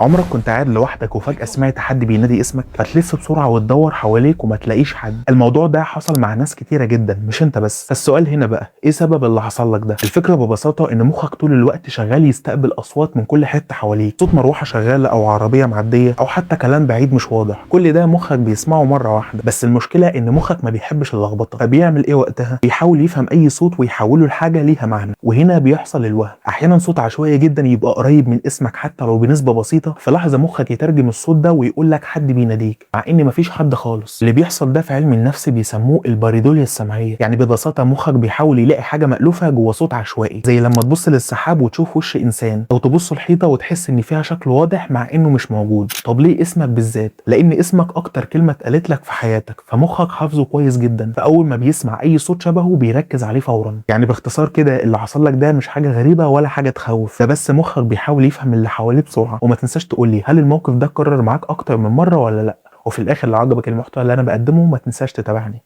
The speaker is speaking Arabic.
عمرك كنت قاعد لوحدك وفجأة سمعت حد بينادي اسمك فتلف بسرعة وتدور حواليك وما تلاقيش حد؟ الموضوع ده حصل مع ناس كتيرة جدا مش انت بس. فالسؤال هنا بقى ايه سبب اللي حصل لك ده؟ الفكرة ببساطة ان مخك طول الوقت شغال يستقبل اصوات من كل حتة حواليك، صوت مروحة شغالة او عربية معدية او حتى كلام بعيد مش واضح، كل ده مخك بيسمعه مرة واحدة. بس المشكلة ان مخك ما بيحبش اللخبطة، فبيعمل ايه وقتها؟ بيحاول يفهم اي صوت ويحوله لحاجة ليها معنى، وهنا بيحصل الوهم. احيانا صوت عشوائي جدا يبقى قريب من اسمك حتى لو بنسبة بسيطة، في لحظة مخك يترجم الصوت ده ويقول لك حد بيناديك مع ان مفيش حد خالص. اللي بيحصل ده في علم النفس بيسموه الباريدوليا السمعيه، يعني ببساطه مخك بيحاول يلاقي حاجه مألوفه جوه صوت عشوائي، زي لما تبص للسحاب وتشوف وش انسان، او تبص الحيطه وتحس ان فيها شكل واضح مع انه مش موجود. طب ليه اسمك بالذات؟ لان اسمك اكتر كلمه اتقالت لك في حياتك، فمخك حافظه كويس جدا، فاول ما بيسمع اي صوت شبهه بيركز عليه فورا. يعني باختصار كده اللي حصل لك ده مش حاجه غريبه ولا حاجه تخوف، ده بس مخك بيحاول يفهم اللي حواليه بسرعه. وما تنساش تقول لي هل الموقف ده اتكرر معاك اكتر من مره ولا لا؟ وفي الاخر لو عجبك المحتوى اللي انا بقدمه ما تنساش تتابعني.